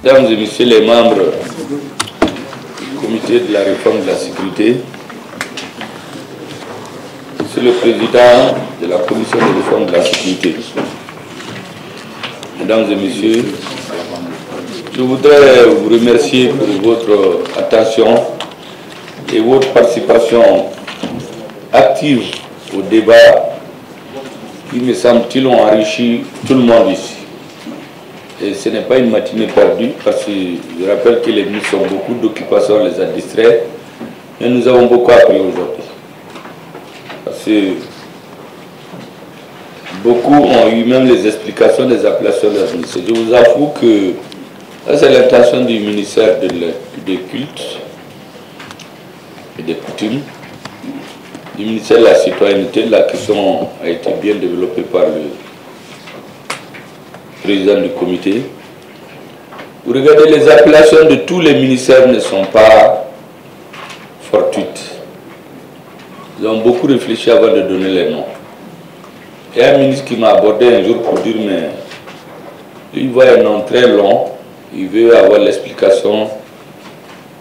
Mesdames et Messieurs les membres du comité de la réforme de la sécurité, Monsieur le Président de la commission de réforme de la sécurité, Mesdames et Messieurs, je voudrais vous remercier pour votre attention et votre participation active au débat qui, me semble-t-il, ont enrichi tout le monde ici. Et ce n'est pas une matinée perdue, parce que je rappelle que les ministres ont beaucoup d'occupations, les a distraits, mais nous avons beaucoup appris aujourd'hui. Parce que beaucoup ont eu même les explications des appellations de la ministre. Je vous avoue que c'est l'intention du ministère des cultes et des coutumes, du ministère de la citoyenneté. La question a été bien développée par le président du comité. Vous regardez, les appellations de tous les ministères ne sont pas fortuites. Ils ont beaucoup réfléchi avant de donner les noms. Il y a un ministre qui m'a abordé un jour pour dire, mais il voit un nom très long, il veut avoir l'explication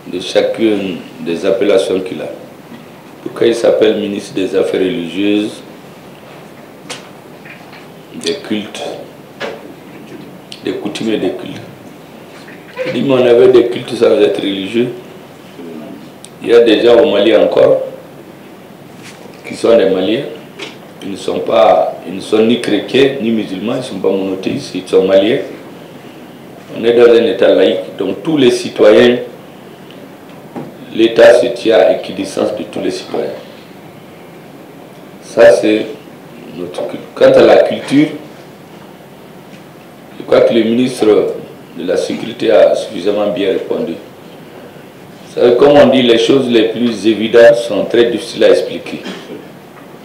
de chacune des appellations qu'il a. Pourquoi il s'appelle ministre des Affaires religieuses, des cultes, des coutumes et des cultes. Il dit, mais on avait des cultes sans être religieux. Il y a des gens au Mali encore qui sont des Maliens. Ils ne sont ni chrétiens ni musulmans, ils ne sont pas monothéistes, ils sont maliens. On est dans un État laïque, donc tous les citoyens, l'État se tient à équidistance de tous les citoyens. Ça, c'est notre culture. Quant à la culture, je crois que le ministre de la Sécurité a suffisamment bien répondu. Vous savez, comme on dit, les choses les plus évidentes sont très difficiles à expliquer.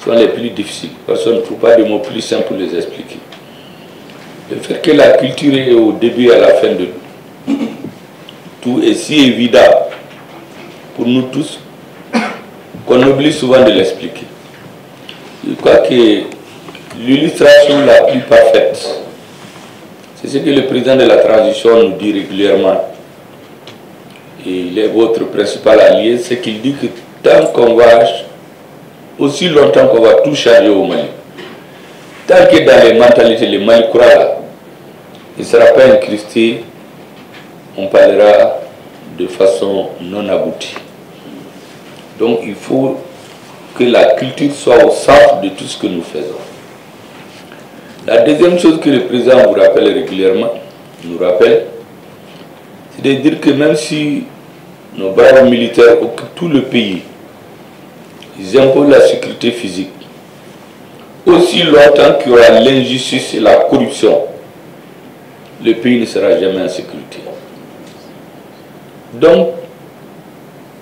Sont les plus difficiles. Personne ne trouve pas de mots plus simples pour les expliquer. Le fait que la culture est au début et à la fin de tout est si évident pour nous tous qu'on oublie souvent de l'expliquer. Je crois que l'illustration la plus parfaite, c'est ce que le président de la transition nous dit régulièrement. Et il est votre principal allié, c'est qu'il dit que tant qu'on va, aussi longtemps qu'on va tout changer au Mali, tant que dans les mentalités, les Mali croient là, il ne sera pas incrusté, on parlera de façon non aboutie. Donc il faut que la culture soit au centre de tout ce que nous faisons. La deuxième chose que le président vous rappelle régulièrement, c'est de dire que même si nos braves militaires occupent tout le pays, ils imposent la sécurité physique, aussi longtemps qu'il y aura l'injustice et la corruption, le pays ne sera jamais en sécurité. Donc,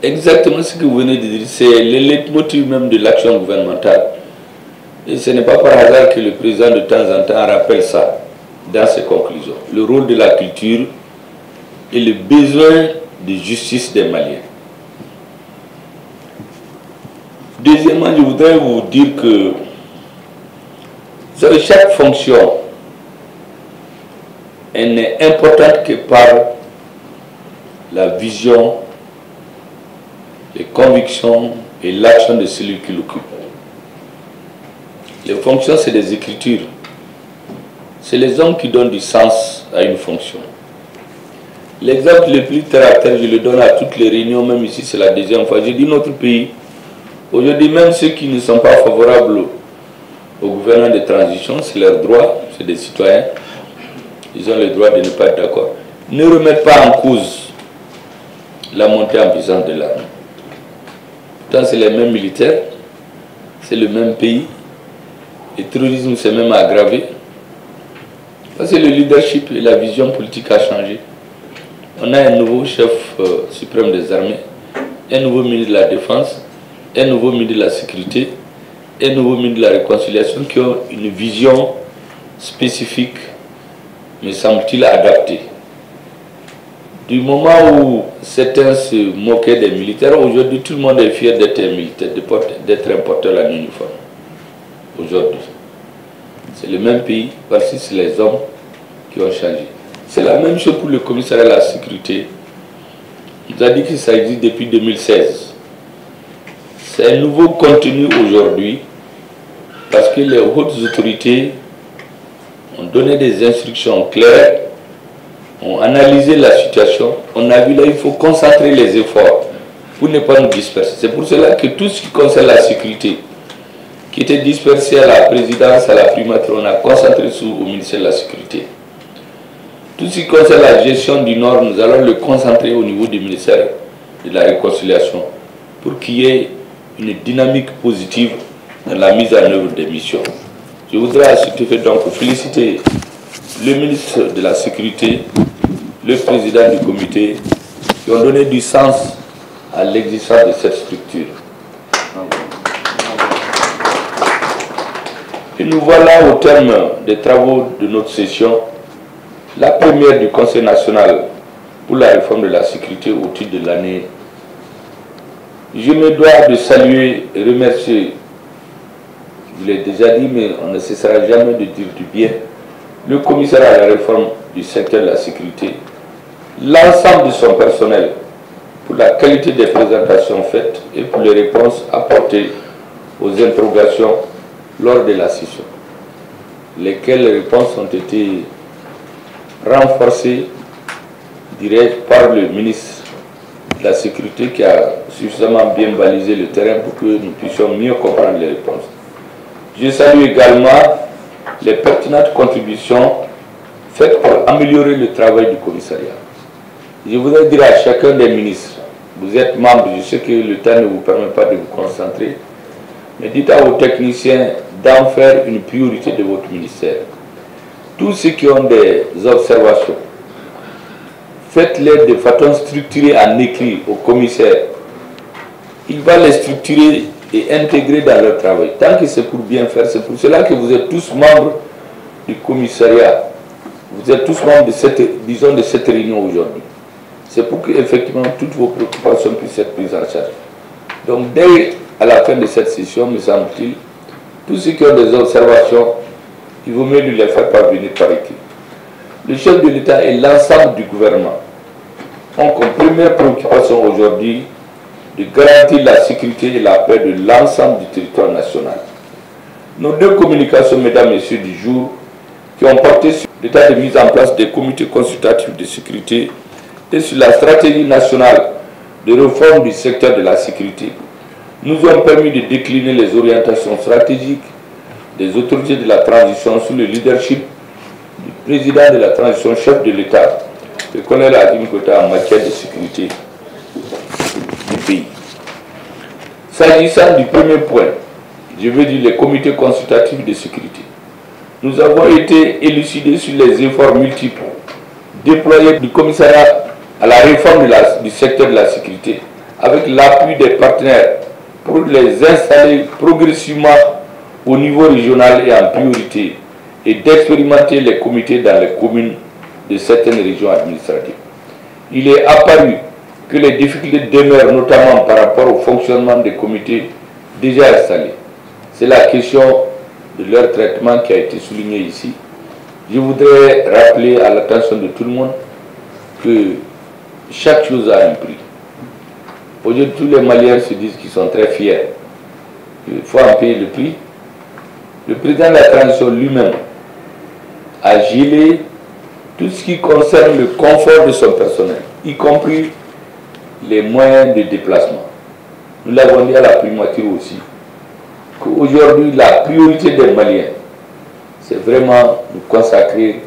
exactement ce que vous venez de dire, c'est le leitmotiv même de l'action gouvernementale. Et ce n'est pas par hasard que le président de temps en temps rappelle ça dans ses conclusions. Le rôle de la culture et le besoin de justice des Maliens. Deuxièmement, je voudrais vous dire que vous savez, chaque fonction, elle n'est importante que par la vision, les convictions et l'action de celui qui l'occupe. Les fonctions, c'est des écritures. C'est les hommes qui donnent du sens à une fonction. L'exemple le plus terre à terre, je le donne à toutes les réunions, même ici c'est la deuxième fois. Je dis notre pays, aujourd'hui même ceux qui ne sont pas favorables au gouvernement de transition, c'est leur droit, c'est des citoyens. Ils ont le droit de ne pas être d'accord. Ne remettent pas en cause la montée en puissance de l'armée. Pourtant c'est les mêmes militaires, c'est le même pays. Le terrorisme s'est même aggravé. Parce que le leadership et la vision politique a changé. On a un nouveau chef suprême des armées, un nouveau ministre de la Défense, un nouveau ministre de la Sécurité, un nouveau ministre de la Réconciliation qui ont une vision spécifique, me semble-t-il, adaptée. Du moment où certains se moquaient des militaires, aujourd'hui tout le monde est fier d'être un militaire, d'être un porteur en uniforme. Aujourd'hui. C'est le même pays, parce que c'est les hommes qui ont changé. C'est la même chose pour le commissariat à la sécurité. Il a dit que ça existe depuis 2016. C'est un nouveau contenu aujourd'hui parce que les hautes autorités ont donné des instructions claires, ont analysé la situation. On a vu là, il faut concentrer les efforts pour ne pas nous disperser. C'est pour cela que tout ce qui concerne la sécurité, qui était dispersé à la présidence, à la primature, on a concentré au ministère de la Sécurité. Tout ce qui concerne la gestion du Nord, nous allons le concentrer au niveau du ministère de la Réconciliation pour qu'il y ait une dynamique positive dans la mise en œuvre des missions. Je voudrais à ce effet donc féliciter le ministre de la Sécurité, le président du comité, qui ont donné du sens à l'existence de cette structure. Et nous voilà au terme des travaux de notre session, la première du Conseil national pour la réforme de la sécurité au titre de l'année. Je me dois de saluer et remercier, je l'ai déjà dit, mais on ne cessera jamais de dire du bien, le commissaire à la réforme du secteur de la sécurité, l'ensemble de son personnel pour la qualité des présentations faites et pour les réponses apportées aux interrogations lors de la session, lesquelles réponses ont été renforcées, je dirais, par le ministre de la Sécurité qui a suffisamment bien balisé le terrain pour que nous puissions mieux comprendre les réponses. Je salue également les pertinentes contributions faites pour améliorer le travail du commissariat. Je voudrais dire à chacun des ministres, vous êtes membre, je sais que le temps ne vous permet pas de vous concentrer, mais dites à vos techniciens d'en faire une priorité de votre ministère. Tous ceux qui ont des observations, faites-les de façon structurée en écrit au commissaire. Il va les structurer et intégrer dans leur travail. Tant que c'est pour bien faire, c'est pour cela que vous êtes tous membres du commissariat. Vous êtes tous membres de cette, disons, de cette réunion aujourd'hui. C'est pour que effectivement toutes vos préoccupations puissent être prises en charge. Donc dès à la fin de cette session, me semble-t-il, tous ceux qui ont des observations, il vaut mieux les faire parvenir par écrit. Le chef de l'État et l'ensemble du gouvernement ont comme première préoccupation aujourd'hui de garantir la sécurité et la paix de l'ensemble du territoire national. Nos deux communications, mesdames et messieurs, du jour, qui ont porté sur l'état de mise en place des comités consultatifs de sécurité et sur la stratégie nationale de réforme du secteur de la sécurité, nous ont permis de décliner les orientations stratégiques des autorités de la transition sous le leadership du président de la transition, chef de l'État, le colonel Hakim Koïta, en matière de sécurité du pays. S'agissant du premier point, je veux dire les comités consultatifs de sécurité, nous avons été élucidés sur les efforts multiples déployés du commissariat à la réforme du secteur de la sécurité avec l'appui des partenaires pour les installer progressivement au niveau régional et en priorité et d'expérimenter les comités dans les communes de certaines régions administratives. Il est apparu que les difficultés demeurent notamment par rapport au fonctionnement des comités déjà installés. C'est la question de leur traitement qui a été soulignée ici. Je voudrais rappeler à l'attention de tout le monde que chaque chose a un prix. Aujourd'hui, tous les Maliens se disent qu'ils sont très fiers. Il faut en payer le prix. Le président de la transition lui-même a gelé tout ce qui concerne le confort de son personnel, y compris les moyens de déplacement. Nous l'avons dit à la primature aussi, qu'aujourd'hui, la priorité des Maliens, c'est vraiment de consacrer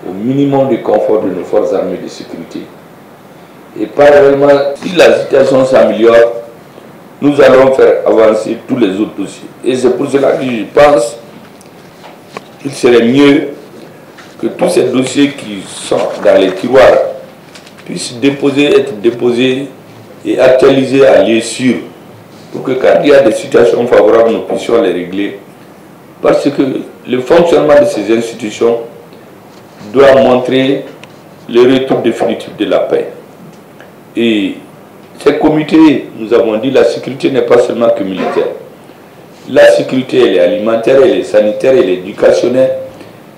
au minimum de confort de nos forces armées de sécurité. Et parallèlement, si la situation s'améliore, nous allons faire avancer tous les autres dossiers. Et c'est pour cela que je pense qu'il serait mieux que tous ces dossiers qui sont dans les tiroirs puissent être déposés et actualisés à lieu sûr, pour que quand il y a des situations favorables, nous puissions les régler. Parce que le fonctionnement de ces institutions doit montrer le retour définitif de la paix. Et ces comités, nous avons dit, la sécurité n'est pas seulement que militaire. La sécurité, elle est alimentaire, elle est sanitaire, elle est éducationnelle,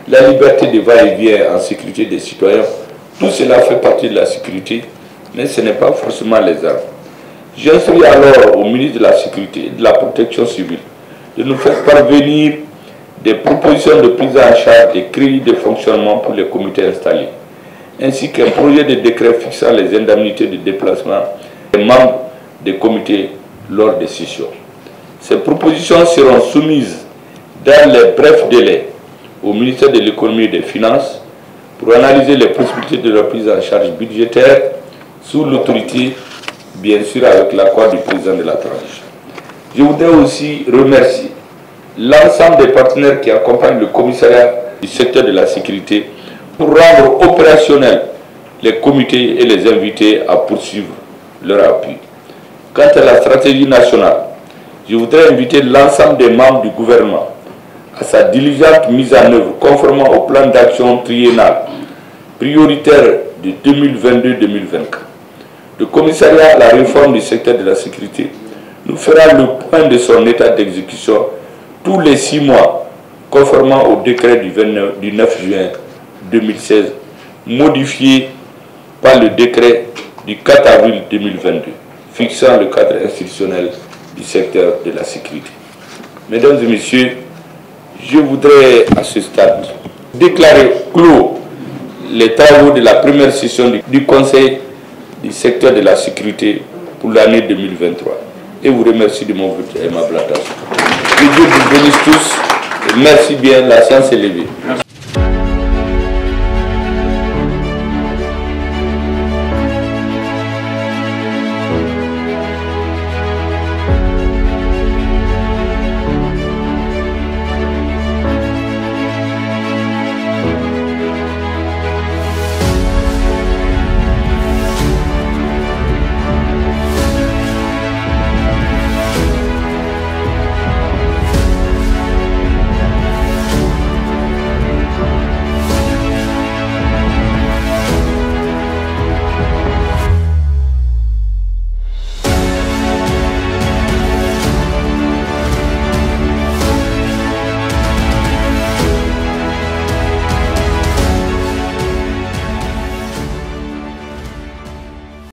la liberté de va-et-vient en sécurité des citoyens. Tout cela fait partie de la sécurité, mais ce n'est pas forcément les armes. J'instruis alors au ministre de la Sécurité et de la Protection civile de nous faire parvenir des propositions de prise en charge des crédits de fonctionnement pour les comités installés, ainsi qu'un projet de décret fixant les indemnités de déplacement des membres des comités lors des sessions. Ces propositions seront soumises dans les brefs délais au ministère de l'Économie et des Finances pour analyser les possibilités de leur prise en charge budgétaire sous l'autorité, bien sûr avec l'accord du président de la tranche. Je voudrais aussi remercier l'ensemble des partenaires qui accompagnent le commissariat du secteur de la sécurité pour rendre opérationnels les comités et les inviter à poursuivre leur appui. Quant à la stratégie nationale, je voudrais inviter l'ensemble des membres du gouvernement à sa diligente mise en œuvre conformément au plan d'action triennal prioritaire de 2022-2024. Le commissariat à la réforme du secteur de la sécurité nous fera le point de son état d'exécution tous les 6 mois, conformément au décret du 9 juin 2016, modifié par le décret du 4 avril 2022, fixant le cadre institutionnel du secteur de la sécurité. Mesdames et messieurs, je voudrais à ce stade déclarer clos les travaux de la première session du Conseil du secteur de la sécurité pour l'année 2023. Et vous remercie de mon vote aimable attention. Que Dieu vous bénisse tous et merci bien, la séance est levée. Merci.